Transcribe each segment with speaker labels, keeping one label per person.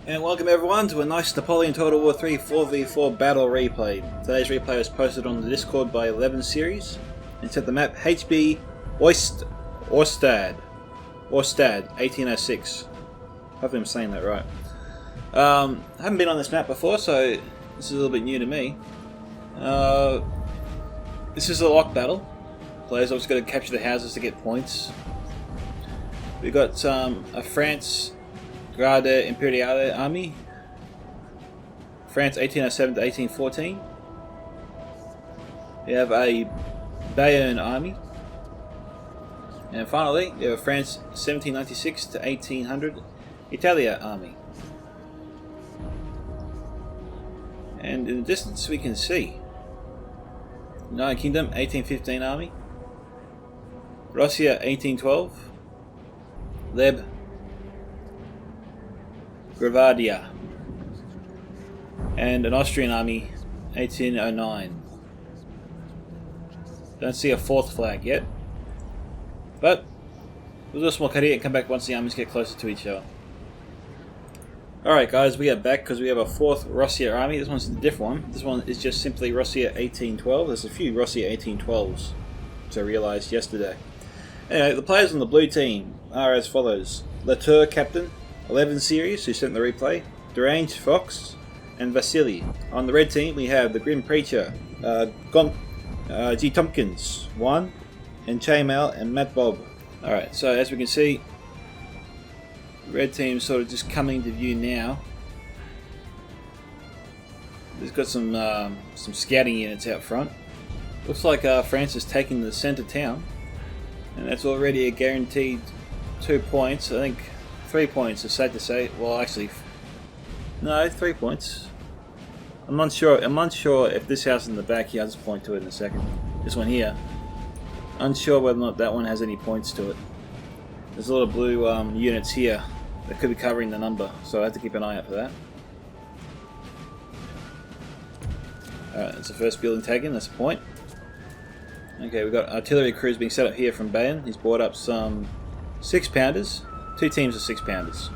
Speaker 1: And welcome everyone to a nice Napoleon Total War 3 4v4 battle replay. Today's replay was posted on the Discord by 11 Series and set the map HB Ostad 1806. Hopefully I'm saying that right. I haven't been on this map before, so this is a little bit new to me. This is a lock battle. Players obviously got to capture the houses to get points. We've got a France Garde Imperiale Army, France 1807 to 1814. We have a Bayern Army, and finally we have a France 1796 to 1800 Italia Army. And in the distance we can see United Kingdom 1815 Army, Russia 1812, Leb Gravadia, and an Austrian army 1809. Don't see a fourth flag yet, but we'll do a small cut here and come back once the armies get closer to each other. Alright guys, we are back because we have a fourth Russia army. This one's a different one. This one is just simply Russia 1812. There's a few Russia 1812s, which I realised yesterday. Anyway, the players on the blue team are as follows: Latour captain, 11 Series, who sent the replay, Deranged Fox, and Vasily. On the red team we have the Grim Preacher, G. Tompkins, 1, and Chainmail and Matt Bob. Alright, so as we can see, the red team's sort of just coming to view now. There's got some scouting units out front. Looks like France is taking the centre town, and that's already a guaranteed 2 points. I think 3 points is safe to say. Well, actually, no, 3 points. I'm unsure if this house in the back here, I'll just point to it in a second. This one here. Unsure whether or not that one has any points to it. There's a lot of blue units here that could be covering the number, so I have to keep an eye out for that. Alright, that's the first building taken, that's a point. Okay, we've got artillery crews being set up here from Bayern. He's brought up some 6-pounders. 2 teams of 6-pounders.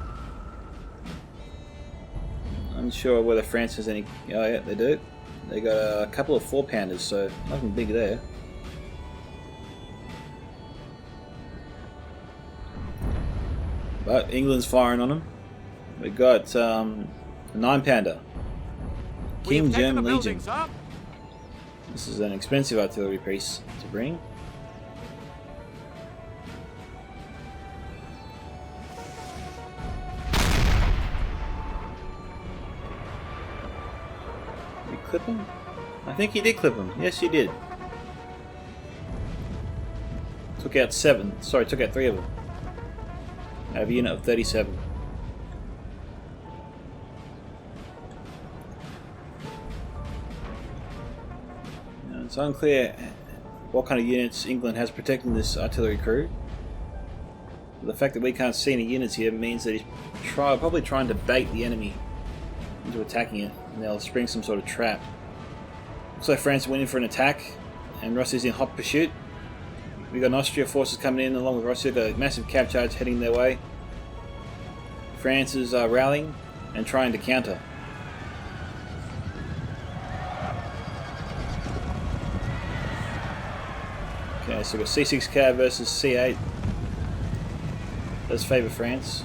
Speaker 1: Unsure whether France has any. Oh yeah, they do. They got a couple of 4-pounders, so nothing big there. But England's firing on them. We got a 9-pounder. King German Legion. This is an expensive artillery piece to bring. Clip him? I think he did clip him. Yes, he did. Took out 7. Sorry, took out 3 of them. I have a unit of 37. Now, it's unclear what kind of units England has protecting this artillery crew. The fact that we can't see any units here means that he's probably trying to bait the enemy into attacking it, and they'll spring some sort of trap. Looks like France went in for an attack, and Russia's in hot pursuit. We've got Austria forces coming in along with Russia, got a massive cav charge heading their way. France is rallying and trying to counter. Okay, so we've got C6 cav versus C8. Does favour France.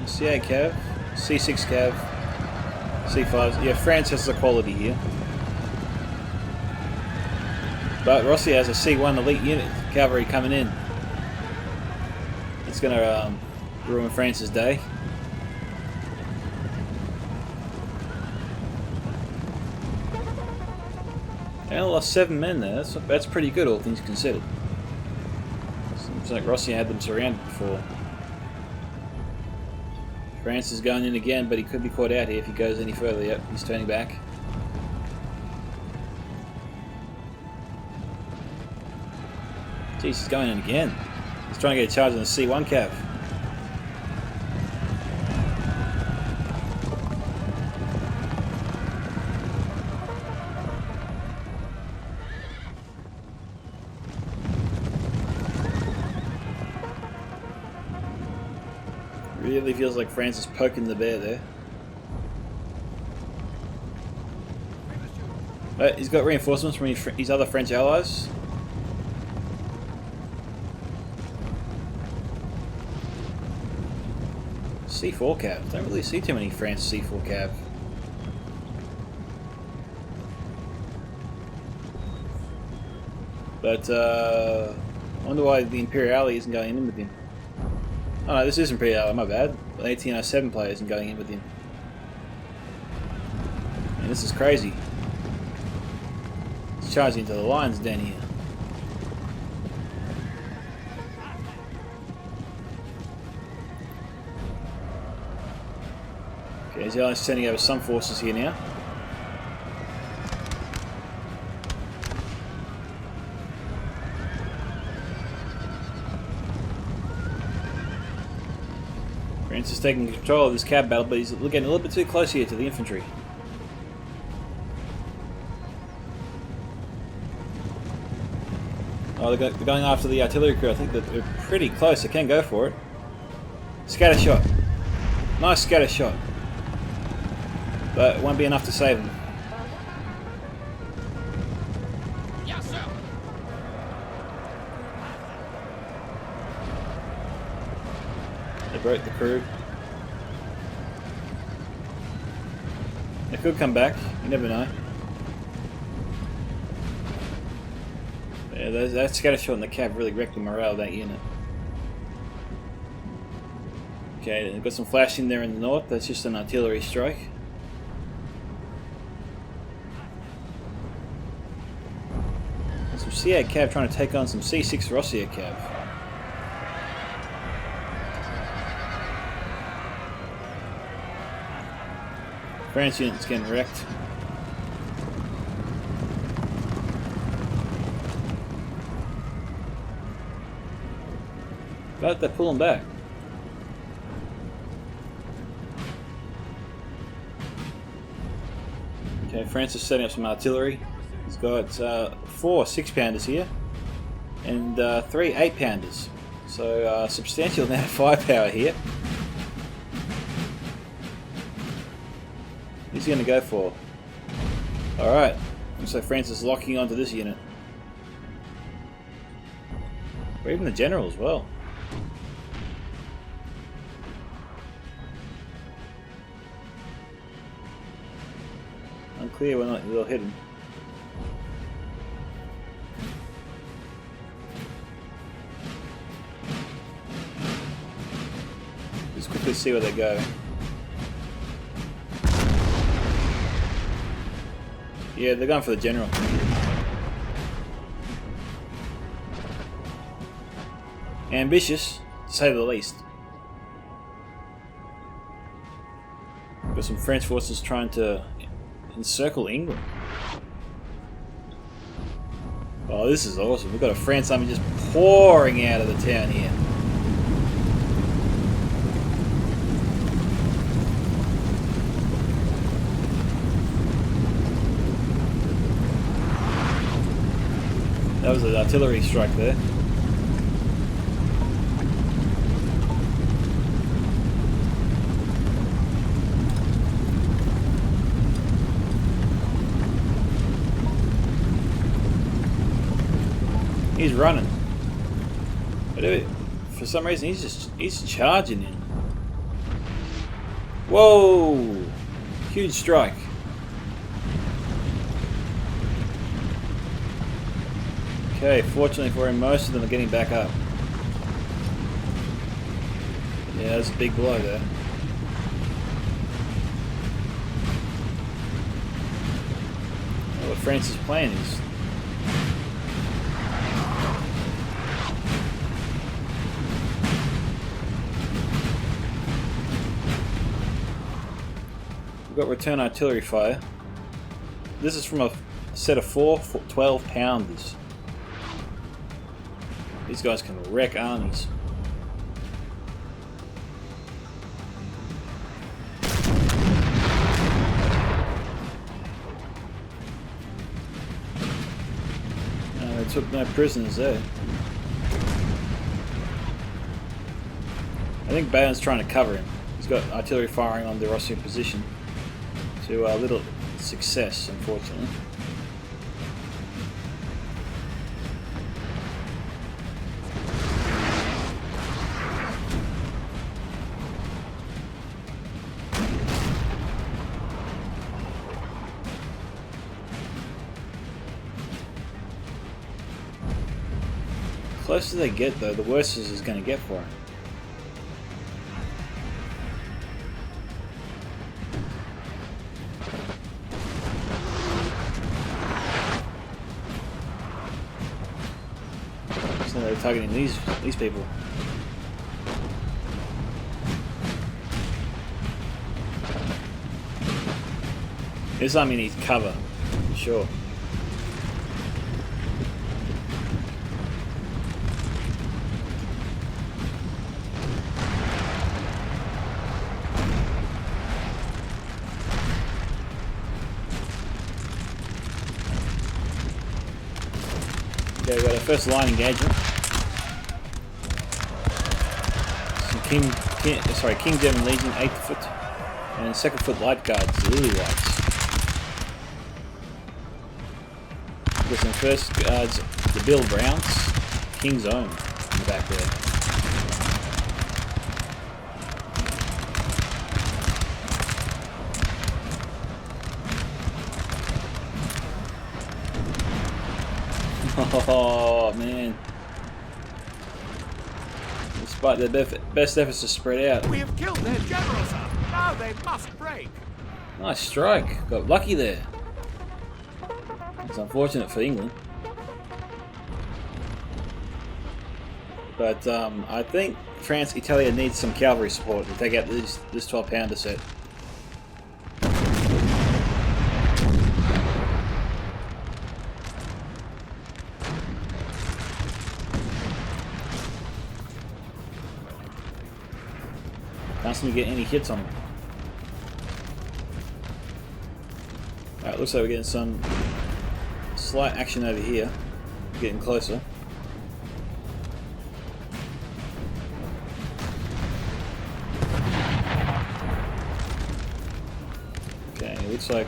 Speaker 1: C8 cav, C6 cav, C5s. Yeah, France has the quality here. But Rossi has a C1 elite unit, cavalry coming in. It's going to ruin France's day. They only lost 7 men there. That's pretty good, all things considered. Seems like Rossi had them surrounded before. France is going in again, but he could be caught out here if he goes any further. Yep, he's turning back. Jeez, he's going in again. He's trying to get a charge on the C1 cav. Really feels like France is poking the bear there. He's got reinforcements from his other French allies. C4 cav. Don't really see too many France C4 cav. But I wonder why the Imperiale isn't going in with him. Oh no, this is Imperiale, my bad. The 1807 player isn't going in with him. Man, this is crazy. He's charging into the lines down here. Okay, he's only sending over some forces here now. France is taking control of this cab battle, but he's getting a little bit too close here to the infantry. Oh, they're going after the artillery crew. I think that they're pretty close. They can go for it. Scatter shot. Nice scatter shot. But it won't be enough to save them.
Speaker 2: Yes, sir.
Speaker 1: They broke the crew. They could come back. You never know. Yeah, that scatter shot in the cab really wrecked the morale of that unit. Okay, they've got some flashing there in the north. That's just an artillery strike. Some C8 cav trying to take on some C6 Rossia cav. France unit's getting wrecked. But they're pulling back. Okay, France is setting up some artillery. He's got 4 6-pounders here and 3 8-pounders. So substantial amount of firepower here. Who's he going to go for? Alright, so France is locking onto this unit. Or even the general as well. Unclear whether or not they'll hit him. Just quickly see where they go. Yeah, they're going for the general. Ambitious, to say the least. Got some French forces trying to encircle England. Oh, this is awesome. We've got a France army just pouring out of the town here. That was an artillery strike there. He's running. But for some reason he's charging in. Whoa! Huge strike. Okay, fortunately for him, most of them are getting back up. Yeah, that's a big blow there. Well, what France's plan is. We've got return artillery fire. This is from a set of 4 12-pounders. These guys can wreck armies. They took no prisoners there. I think Bayon's trying to cover him. He's got artillery firing on the Russian position. To little success, unfortunately. The closer they get, though, the worse this is going to get for him. So they're targeting these people. This army needs cover, for sure. Okay, we got our first line engagement. Some King German Legion, 8th Foot, and 2nd Foot Light Guards, Lily Lights. Got some first guards, the Bill Browns, King's Own in the back there. Oh man. Despite their best efforts to spread out.
Speaker 2: We have killed their general, sir. Now they must break.
Speaker 1: Nice strike. Got lucky there. It's unfortunate for England. But I think France, Italia needs some cavalry support to take out this 12-pounder set. Can't seem to get any hits on them. Alright, looks like we're getting some slight action over here. Getting closer. Okay, it looks like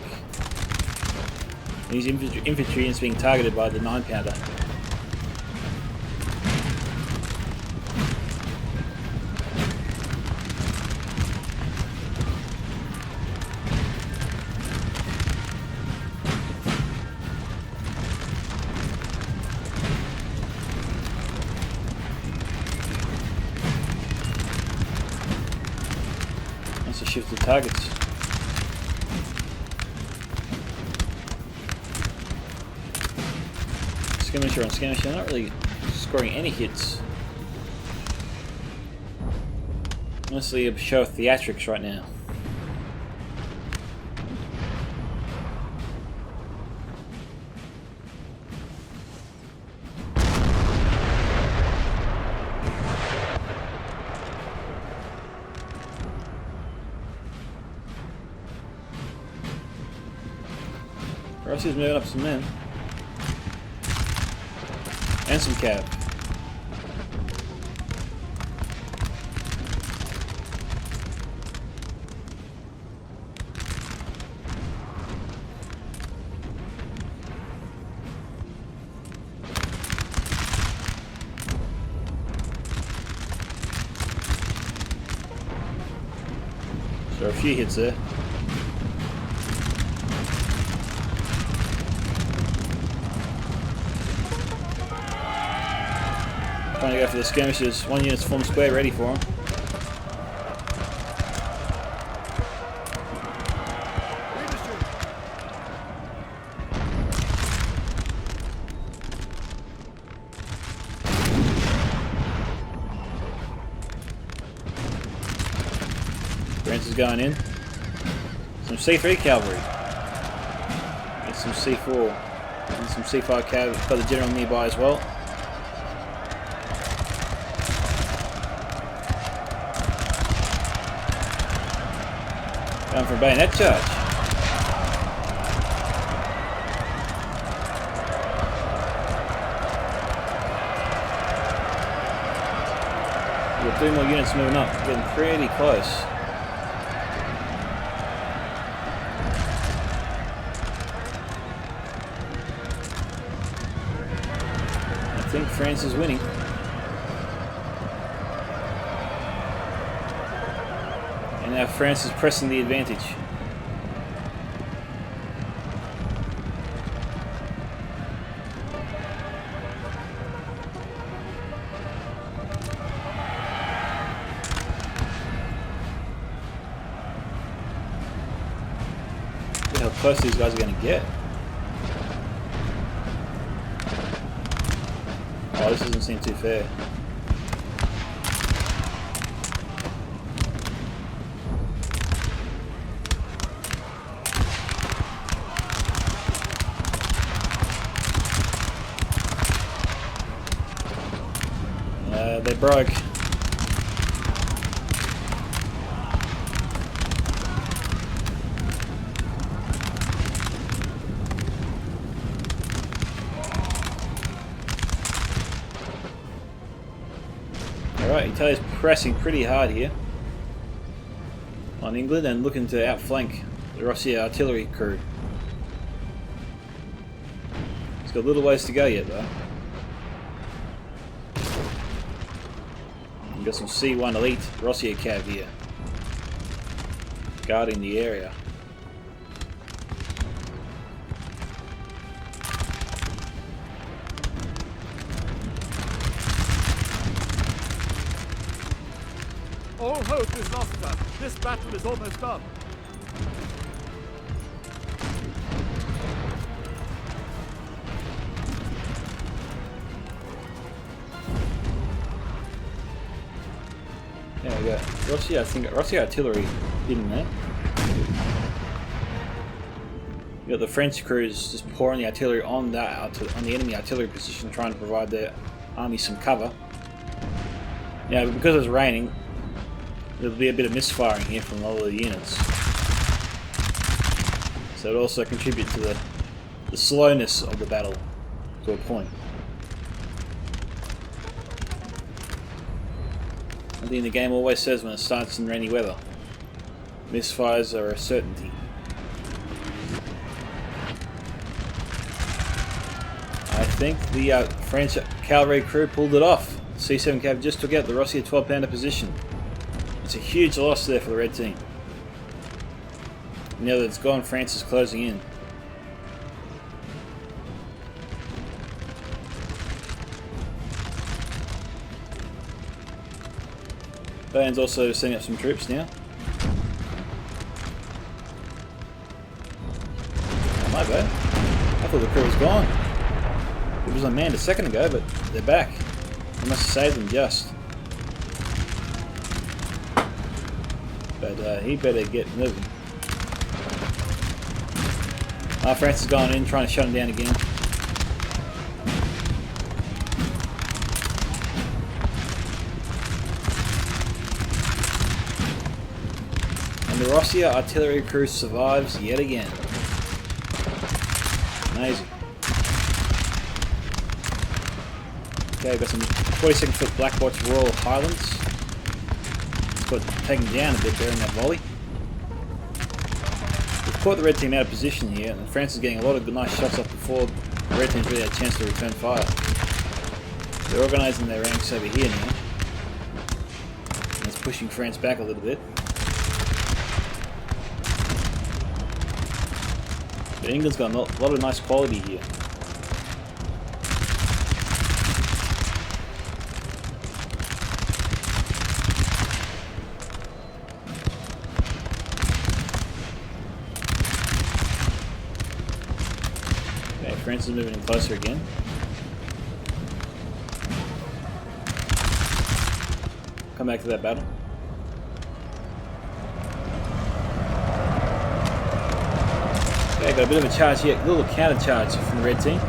Speaker 1: these infantry is being targeted by the 9-pounder. To shift the targets. Skirmisher on skirmisher, not really scoring any hits. Honestly, a show of theatrics right now. Russia's moving up some men. And some cav. So a few hits there. Trying to go for the skirmishers. One unit's formed square ready for them. France is going in. Some C3 cavalry. And some C4. And some C5 cav. Got the general nearby as well. Going for a bayonet charge. We've got 2 more units moving up. Getting pretty close. I think France is winning. And now France is pressing the advantage. Look how close these guys are going to get. Oh, this doesn't seem too fair. They broke. Alright, Italia's pressing pretty hard here on England and looking to outflank the Rossi artillery crew. It's got a little ways to go yet though. We've got some C1 elite Rossi cav here guarding the area.
Speaker 2: All hope is lost, sir. This battle is almost done.
Speaker 1: There we go. Rossi, I think Rossi artillery in there. You got the French crews just pouring the artillery on the enemy artillery position, trying to provide their army some cover. Now, because it's raining, there'll be a bit of misfiring here from all of the units. So it also contributes to the slowness of the battle to a point. I think the game always says when it starts in rainy weather, misfires are a certainty. I think the French cavalry crew pulled it off. C7 Cav just took out the Rossi 12-pounder position. It's a huge loss there for the red team. Now that it's gone, France is closing in. Bayern's also sending up some troops now. Oh, my bad. I thought the crew was gone. It was unmanned a second ago, but they're back. I must have saved them just. But he better get moving. France has gone in, trying to shut him down again. And the Rossi artillery crew survives yet again. Amazing. Okay, we've got some 42nd foot Black Watch Royal Highlands. Got taken down a bit there in that volley. We've caught the red team out of position here, and France is getting a lot of nice shots off before the red team's really had a chance to return fire. They're organising their ranks over here now. And it's pushing France back a little bit. But England's got a lot of nice quality here. France is moving in closer again. Come back to that battle. Okay, got a bit of a charge here, a little counter charge from the red team.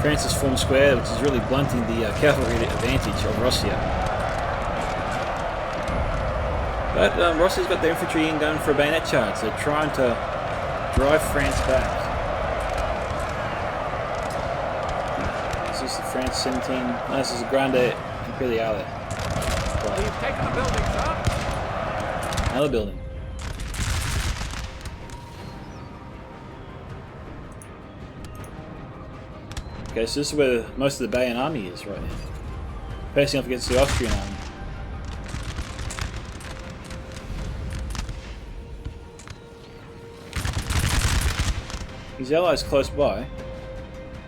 Speaker 1: France has formed square, which is really blunting the cavalry advantage of Russia. But Russia's got their infantry in going for a bayonet charge. They're trying to drive France back. This is the France 17. No, this is the Grande Imperiale.
Speaker 2: We've taken a building, sir.
Speaker 1: Another building. Okay, so this is where most of the Bayan army is right now. Facing off against the Austrian army. His allies close by,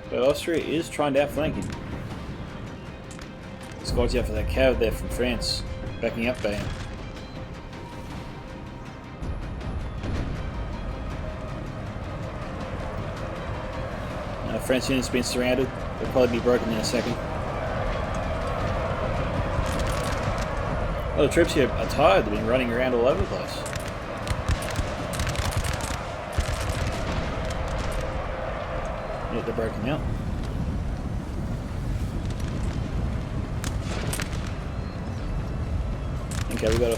Speaker 1: but Austria is trying to outflank him. Let's watch out for that cav there from France, backing up Bayan. French unit's been surrounded. They'll probably be broken in a second. Oh, the troops here are tired. They've been running around all over the place. Yeah, they're broken out. Okay, we've got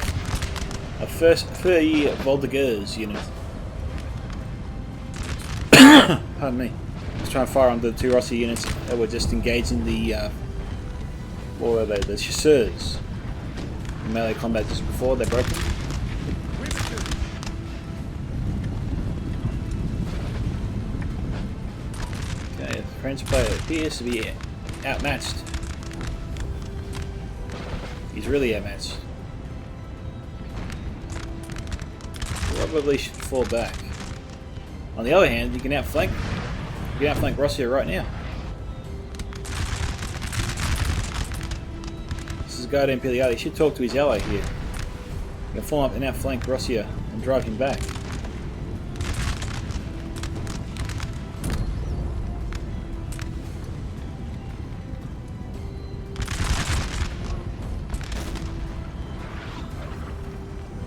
Speaker 1: a first Voltigeurs unit. Pardon me. Trying to fire on the two Rossi units that were just engaging the what were they? The chasseurs. In melee combat just before they broke them. Okay, the French player appears to be outmatched. He's really outmatched. Probably should fall back. On the other hand, you can outflank. You can outflank Russia right now. This is Garde Imperiale. He should talk to his ally here. You can form up and outflank Russia and drive him back.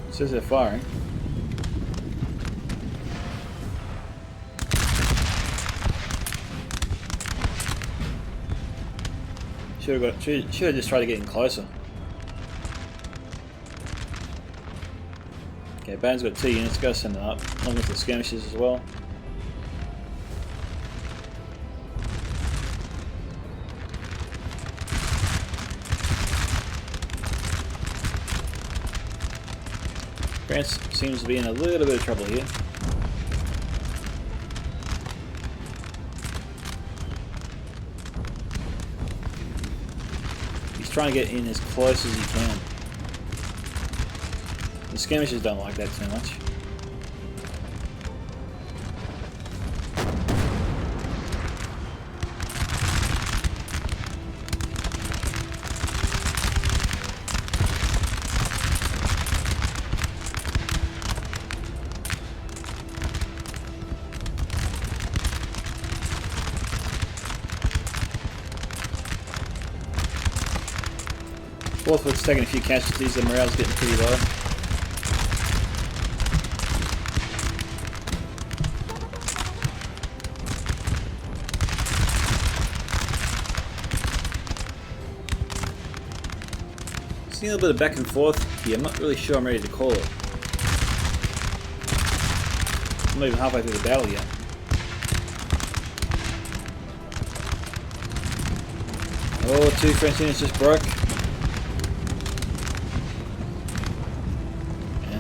Speaker 1: It says they're firing. Should have just tried to get in closer. Okay, Bane's got 2 units, go send them up, along with the skirmishes as well. France seems to be in a little bit of trouble here. Trying to get in as close as he can. The skirmishers don't like that too much. Fourthwood's taking a few casualties, the morale's getting pretty low. Seeing a little bit of back and forth here, I'm not really sure I'm ready to call it. I'm not even halfway through the battle yet. Oh, 2 French units just broke.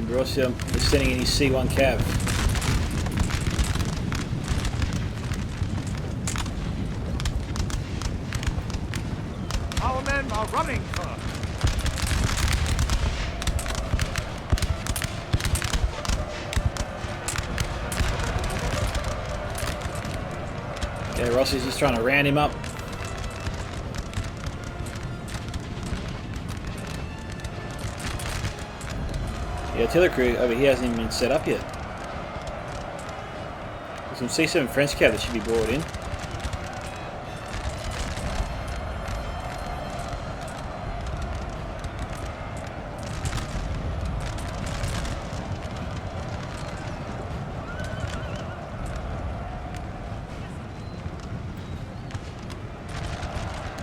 Speaker 1: Russia is sending in his C1 cav.
Speaker 2: Our men are running, sir.
Speaker 1: Okay, Russia's just trying to round him up. The artillery crew over here hasn't even been set up yet. Some C7 French cav that should be brought in.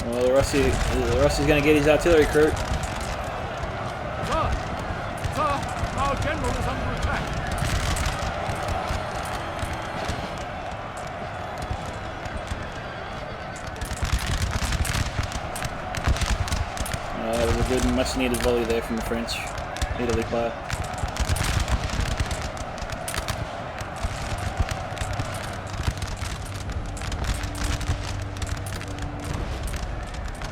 Speaker 1: Well, the Russia's going to get his artillery crew.
Speaker 2: Sir, our general is under attack.
Speaker 1: That was a good and much needed volley there from the French Italy player.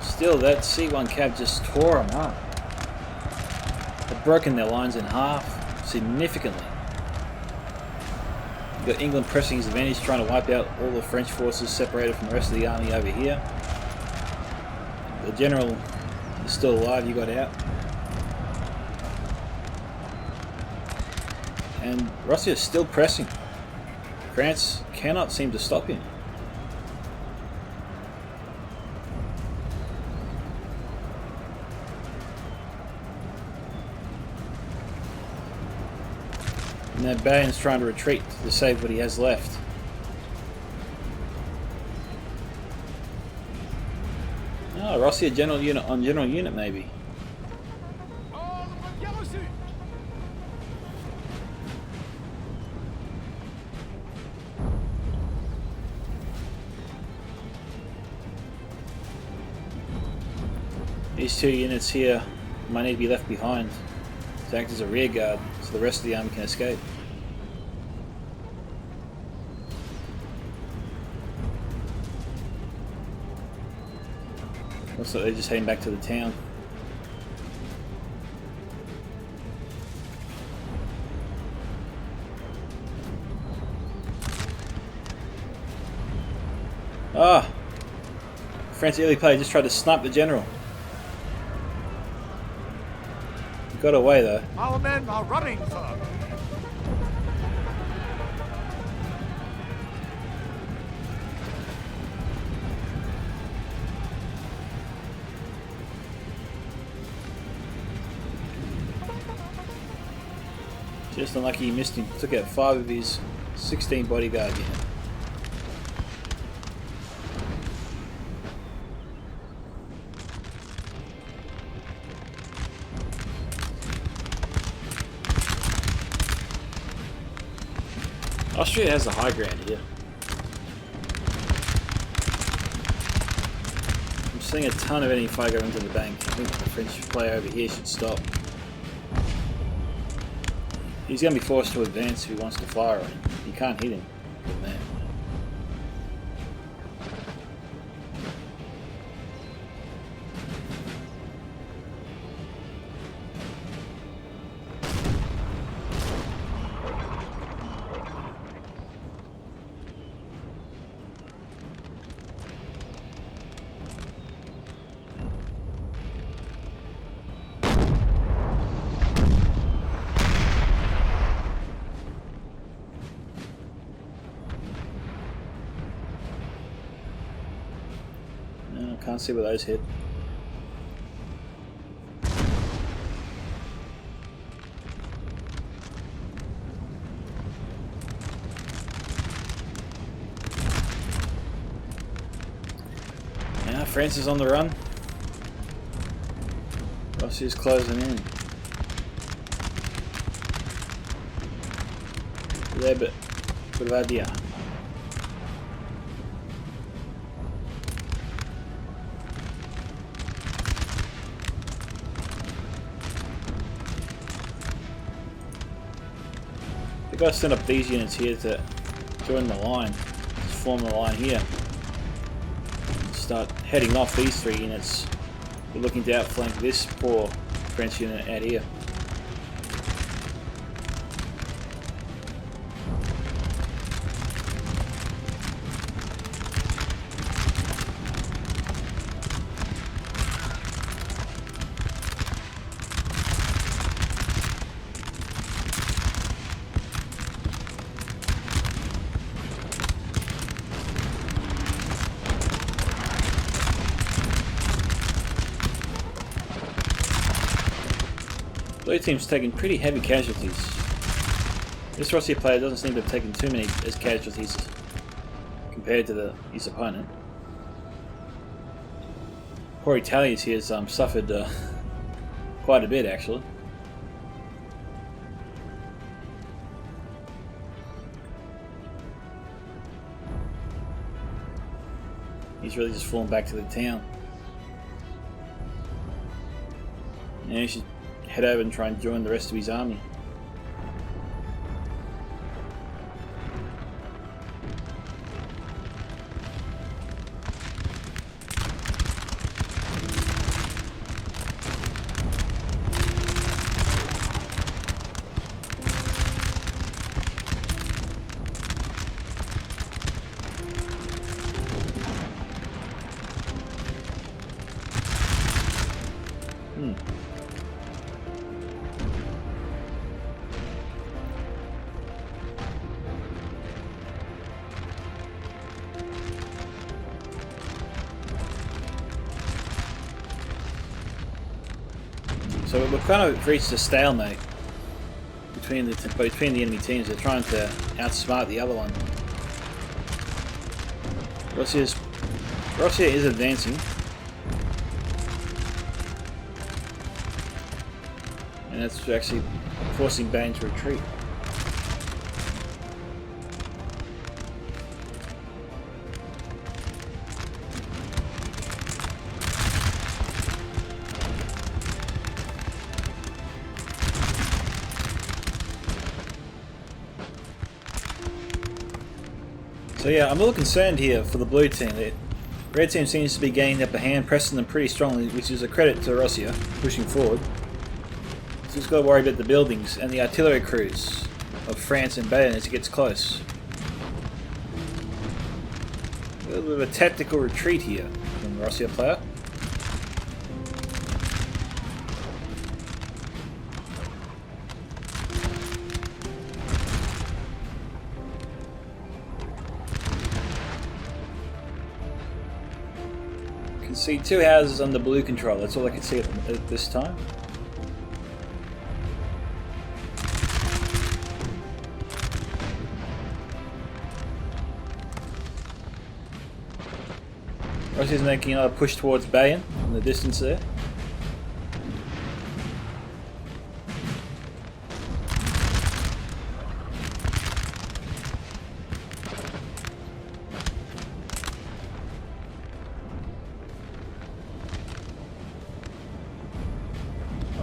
Speaker 1: Still, that C1 cab just tore them up. They've broken their lines in half significantly. You've got England pressing his advantage, trying to wipe out all the French forces separated from the rest of the army over here. The general is still alive, you got out. And Russia is still pressing. France cannot seem to stop him. And Napoleon's trying to retreat to save what he has left. Oh, Russia general unit on general unit maybe. These two units here might need to be left behind to act as a rear guard so the rest of the army can escape. Looks like they're just heading back to the town. Ah! French Italy player just tried to snipe the general. He got away though.
Speaker 2: Our men are running, sir.
Speaker 1: Just unlucky he missed him. Took out 5 of his 16 bodyguard unit. Austria has the high ground here. I'm seeing a ton of enemy fire going into the bank. I think the French player over here should stop. He's going to be forced to advance if he wants to fire on him. You can't hit him from there. Can't see where those hit. Now France is on the run. Russia's closing in. Yeah, but good idea. I've got to send up these units here to join the line, just form the line here. Start heading off these 3 units. We're looking to outflank this poor French unit out here. Blue team's taking pretty heavy casualties. This Russia player doesn't seem to have taken too many as casualties compared to his opponent. Poor Italians here has suffered quite a bit actually. He's really just fallen back to the town. And he should head over and try and join the rest of his army. So we've kind of reached a stalemate between the enemy teams. They're trying to outsmart the other one. Russia is advancing, and that's actually forcing Bane to retreat. So yeah, I'm a little concerned here for the blue team. The red team seems to be gaining the upper hand, pressing them pretty strongly, which is a credit to Russia, pushing forward. So he's got to worry about the buildings and the artillery crews of France and Bayern as he gets close. A little bit of a tactical retreat here from the Russia player. See two houses under blue control, that's all I can see at this time. Russia's making another push towards Bayern in the distance there.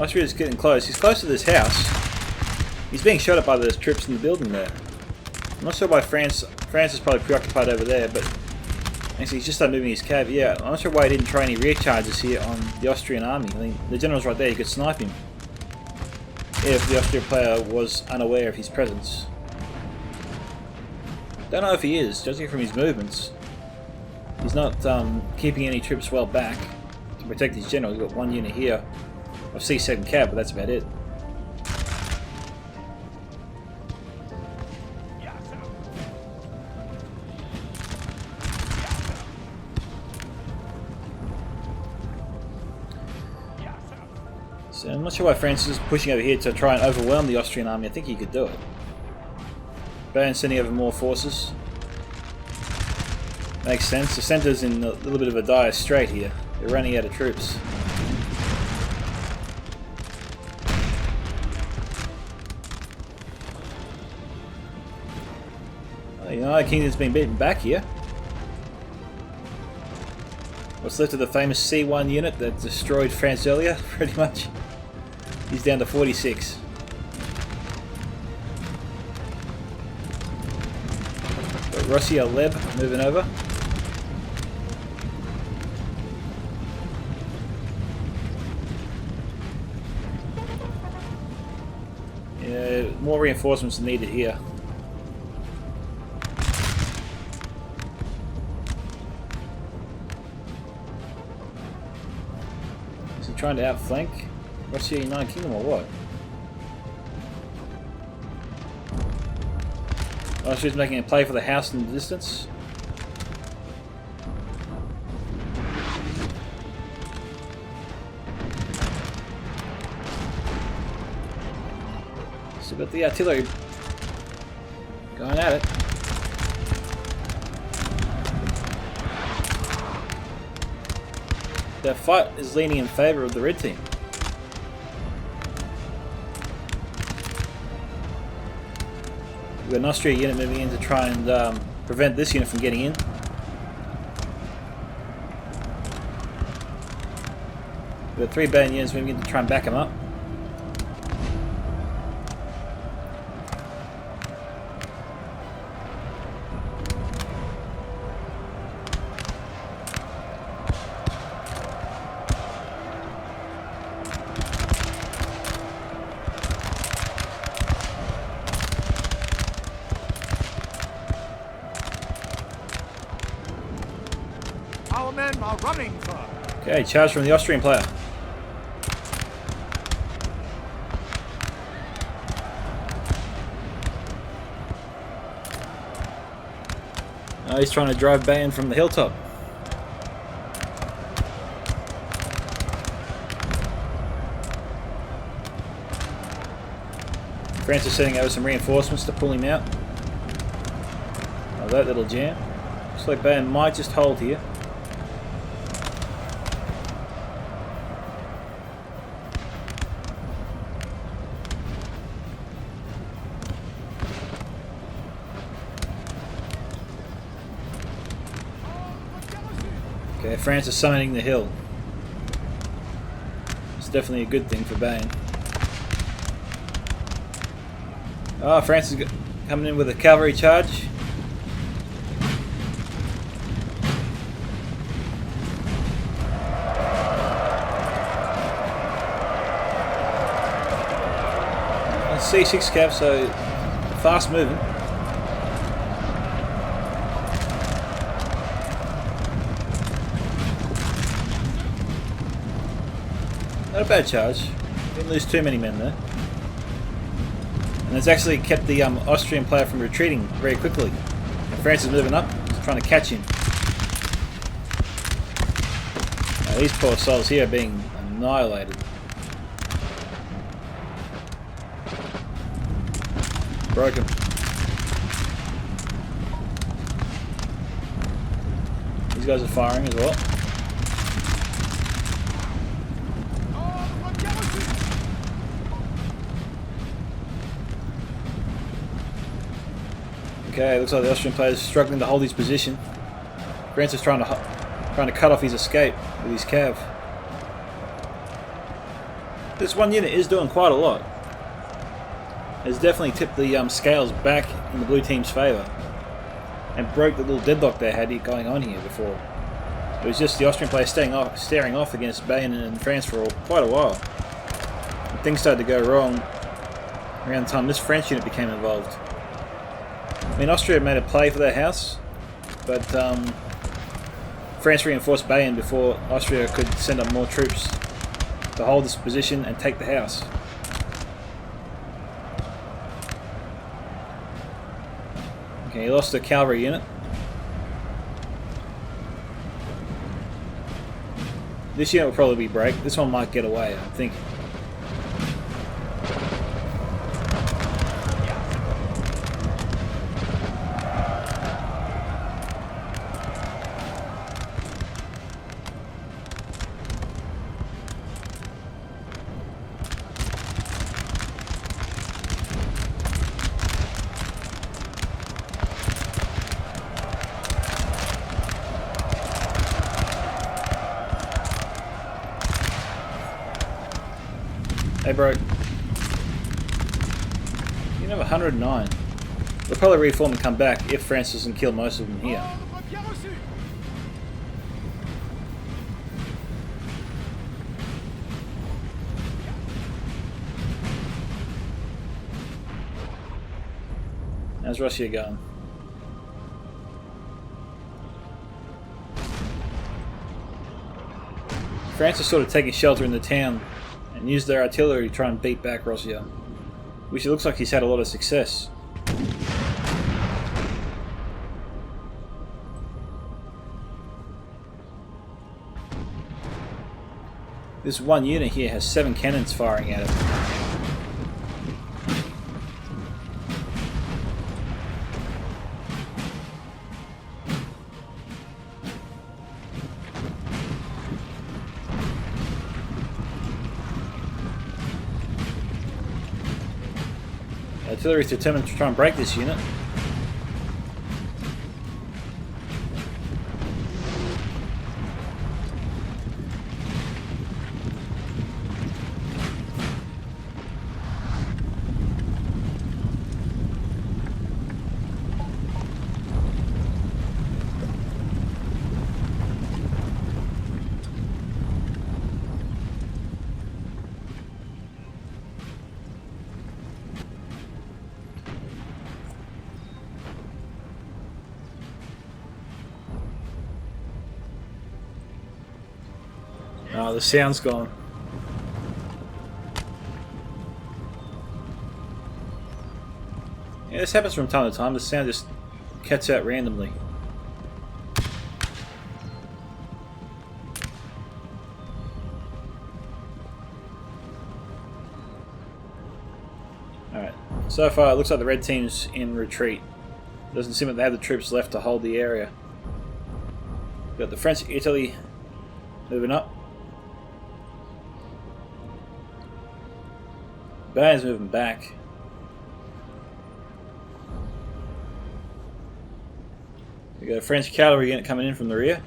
Speaker 1: Austria's getting close. He's close to this house. He's being shot at by those troops in the building there. I'm not sure why France is probably preoccupied over there, but actually he's just started moving his cav. Yeah, I'm not sure why he didn't try any rear charges here on the Austrian army. I mean, the general's right there, you could snipe him if the Austrian player was unaware of his presence. Don't know if he is, judging from his movements. He's not keeping any troops well back to protect his general. He's got one unit here of C7 cav, but that's about it. So I'm not sure why France is pushing over here to try and overwhelm the Austrian army. I think he could do it. Bayern sending over more forces. Makes sense. The centre's in a little bit of a dire strait here. They're running out of troops. The United Kingdom's been beaten back here. What's left of the famous C1 unit that destroyed France earlier, pretty much. He's down to 46. Got Russia Leb moving over. Yeah, more reinforcements needed here. Trying to outflank Russia United Kingdom or what? Austria's making a play for the house in the distance. We've got the artillery going at it. That fight is leaning in favour of the red team. We've got an Austrian unit moving in to try and prevent this unit from getting in. We've got 3 Bayan units moving in to try and back them up.
Speaker 2: Our men are running, sir.
Speaker 1: Okay, charge from the Austrian player. Oh, he's trying to drive Bayan from the hilltop. France is sending over some reinforcements to pull him out. Oh, that little jam. Looks like Bayan might just hold here. Okay, France is summoning the hill. It's definitely a good thing for Bayan. Oh, France is coming in with a cavalry charge. C6 cav, so fast moving. Not a bad charge. Didn't lose too many men there. And it's actually kept the Austrian player from retreating very quickly. And France is moving up, trying to catch him. Now, these poor souls here are being annihilated. Broken. These guys are firing as well. Okay, looks like the Austrian player is struggling to hold his position. France is trying to cut off his escape with his cav. This one unit is doing quite a lot. It's definitely tipped the scales back in the blue team's favour and broke the little deadlock they had going on here before. It was just the Austrian player staring off against Bayan and France for quite a while. And things started to go wrong around the time this French unit became involved. I mean, Austria made a play for their house, but France reinforced Bayan before Austria could send up more troops to hold this position and take the house. Okay, he lost a cavalry unit. This unit will probably be break. This one might get away, I think. Hey, bro. You have 109. They'll probably reform and come back if France doesn't kill most of them here. How's Russia going? France is sort of taking shelter in the town and use their artillery to try and beat back Russia, which it looks like he's had a lot of success. This one unit here has 7 cannons firing at it. Artillery is determined to try and break this unit. Oh, the sound's gone. Yeah, this happens from time to time. The sound just cuts out randomly. Alright, so far it looks like the red team's in retreat. Doesn't seem like they have the troops left to hold the area. Got the French Italy moving up. Bayern's moving back. We got a French cavalry unit coming in from the rear.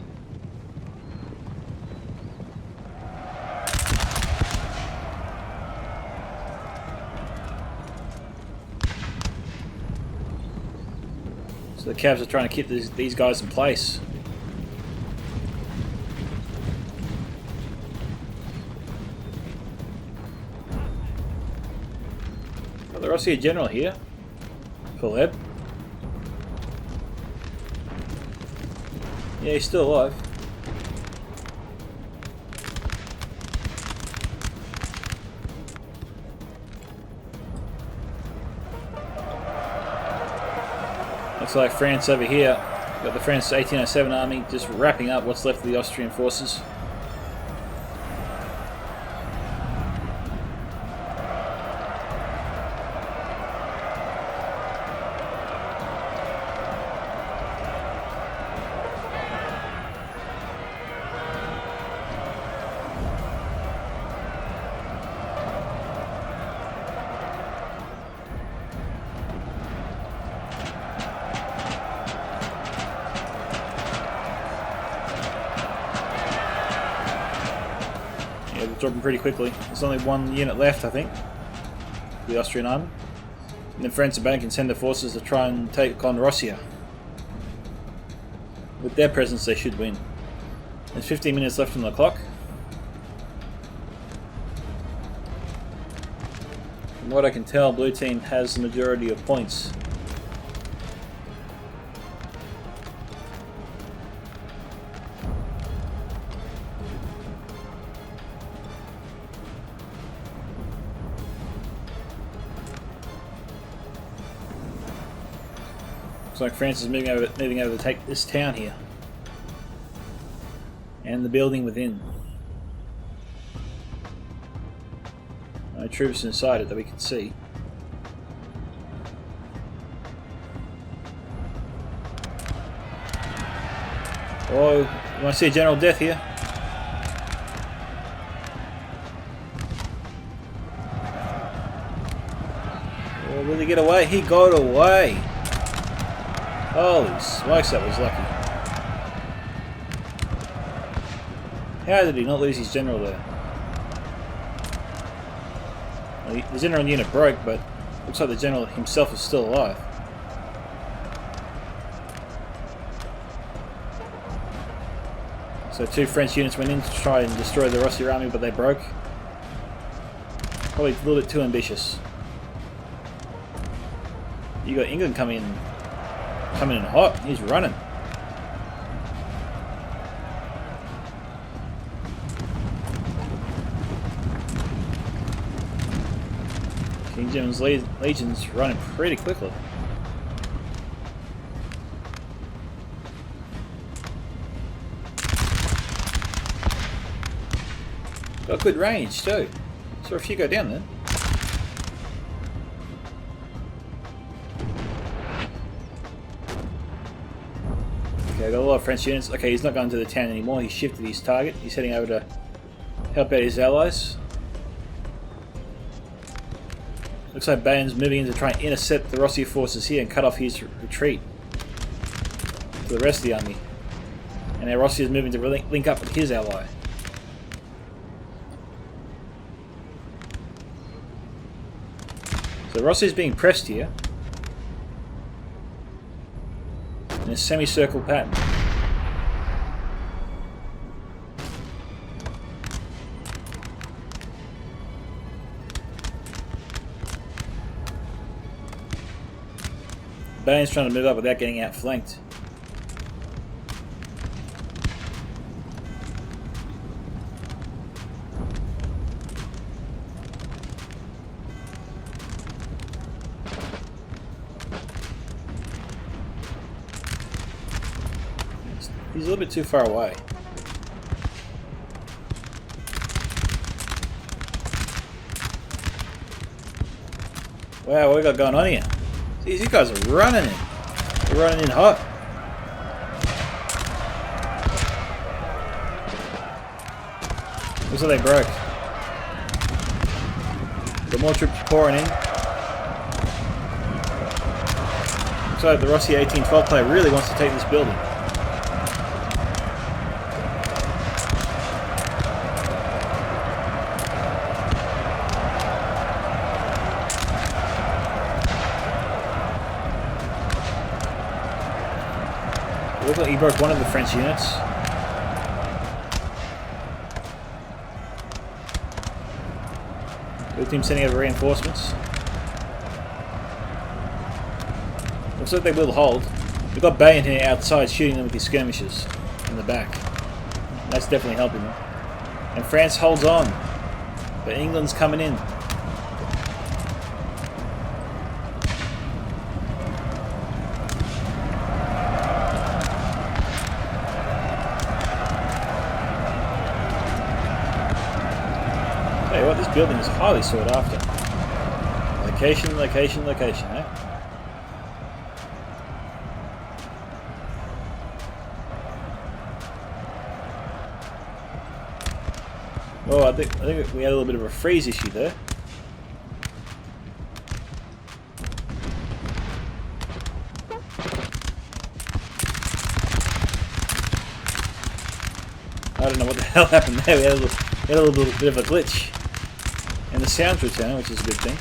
Speaker 1: So the Cavs are trying to keep these guys in place. The Russia general here. Full head. Yeah, he's still alive. Looks like France over here. Got the French 1807 army just wrapping up what's left of the Austrian forces. Yeah, they're dropping pretty quickly. There's only one unit left, I think. The Austrian army. And then France and Spain can send their forces to try and take on Russia. With their presence, they should win. There's 15 minutes left on the clock. From what I can tell, blue team has the majority of points. Looks like France is moving over to take this town here. And the building within. No troops inside it that we can see. Oh, you want to see a general death here? Oh, will he get away? He got away! Holy smokes, that was lucky. How did he not lose his general there? Well, the general unit broke, but looks like the general himself is still alive. So two French units went in to try and destroy the Russian army, but they broke. Probably a little bit too ambitious. You got England coming in hot. He's running. King James Legion's running pretty quickly. Got good range too. Saw a few go down there. Okay, got a lot of French units. Okay, he's not going to the town anymore. He's shifted his target. He's heading over to help out his allies. Looks like Bayon's moving in to try and intercept the Rossiya forces here and cut off his retreat to the rest of the army. And now Rossiya is moving to link up with his ally. So Rossiya is being pressed here in a semicircle pattern. Bayon's trying to move up without getting outflanked. He's a little bit too far away. Wow, what we got going on here? These guys are running in. They're running in hot. Looks like they broke. Got more troops pouring in. Looks like the Rossiya 1812 player really wants to take this building. Looks like he broke one of the French units. Blue team sending over reinforcements. Looks like they will hold. We've got Bayon here outside shooting them with his skirmishers in the back. That's definitely helping them. And France holds on. But England's coming in. Tell you what, this building is highly sought after. Location, location, location, eh? Oh, I think we had a little bit of a freeze issue there. I don't know what the hell happened there. We had a little bit of a glitch. And the sound's returning, which is a good thing.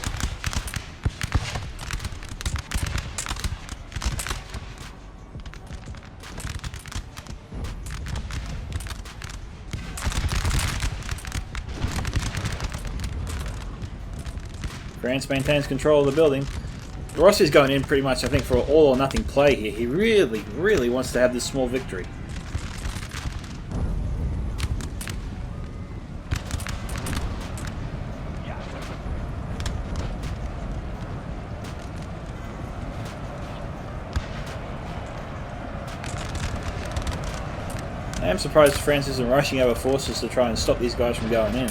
Speaker 1: France maintains control of the building. Rossi's going in pretty much, I think, for an all or nothing play here. He really, really wants to have this small victory. I am surprised France isn't rushing over forces to try and stop these guys from going in.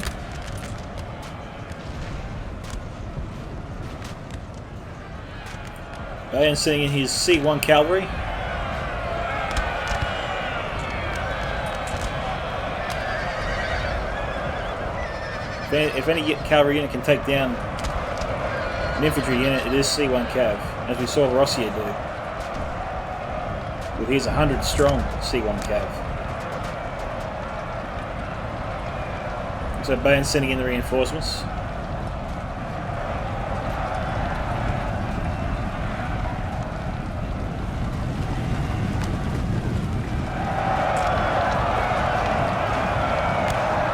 Speaker 1: Bayon sending in his C1 cavalry. If any cavalry unit can take down an infantry unit, it is C1 cav, as we saw Rossiya do. With his 100 strong C1 cav. So Bayon's sending in the reinforcements.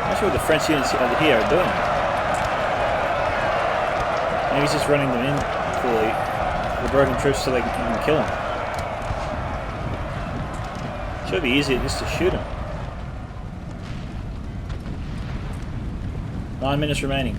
Speaker 1: Not sure what the French units over here are doing. Maybe he's just running them in for the broken troops so they can kill them. Should be easier just to shoot them. 9 minutes remaining.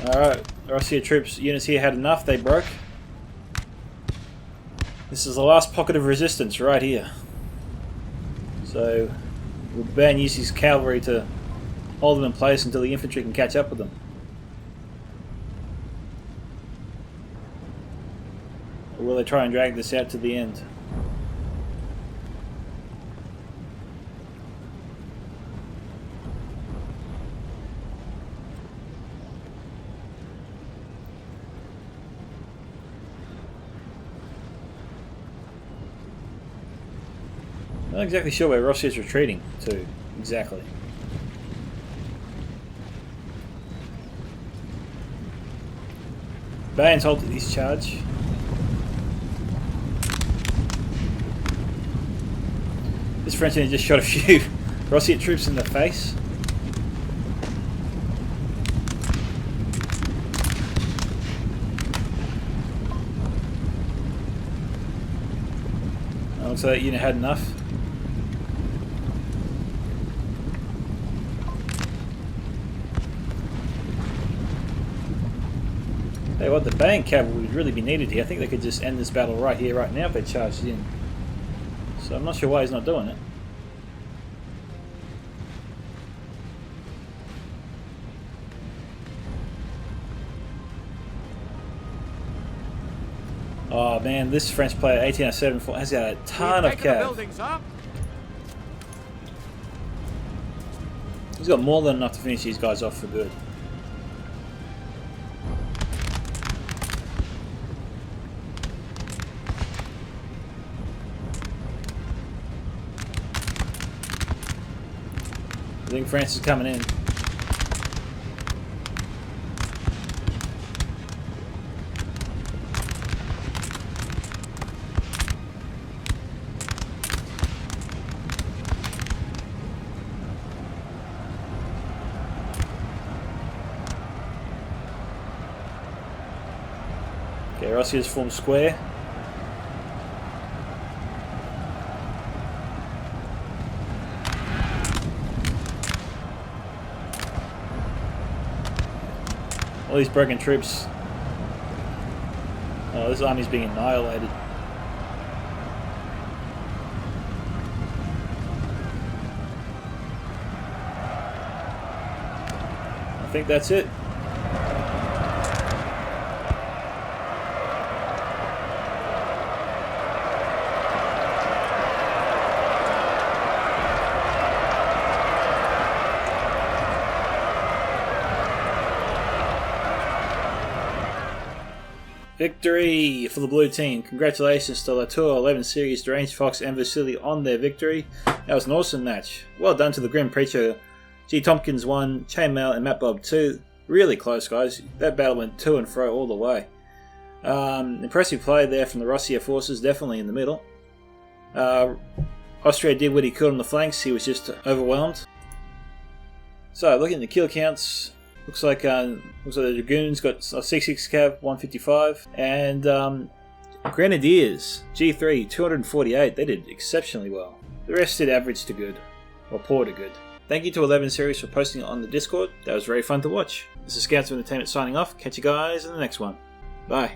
Speaker 1: Alright, the Rossiya troops units here had enough, they broke. This is the last pocket of resistance right here. So So Burn uses his cavalry to hold them in place until the infantry can catch up with them. Or will they try and drag this out to the end? Not exactly sure where Rossi is retreating to, exactly. Bane's halted his charge. This French enemy just shot a few Rossi troops in the face. Looks like that unit had enough. Hey, what, the Bane cavalry would really be needed here. I think they could just end this battle right here, right now if they charged in. So I'm not sure why he's not doing it. Oh man, this French player 1807 has got a ton of cav. He's got more than enough to finish these guys off for good. I think France is coming in. Okay, Rossi has formed square. All these broken troops. Oh, this army's being annihilated. I think that's it. Victory for the blue team. Congratulations to Latour, 11 Series, Deranged Fox and Vasily on their victory. That was an awesome match. Well done to the Grim Preacher. G. Tompkins 1, Chainmail and Matt Bob 2. Really close, guys. That battle went to and fro all the way. Impressive play there from the Rossia forces, definitely in the middle. Austria did what he could on the flanks, he was just overwhelmed. So, looking at the kill counts, looks like the Dragoons got 66 cav, 155, and Grenadiers, G3, 248, they did exceptionally well. The rest did average to good, or poor to good. Thank you to 11 Series for posting it on the Discord, that was very fun to watch. This is Scouts of Entertainment signing off, catch you guys in the next one. Bye.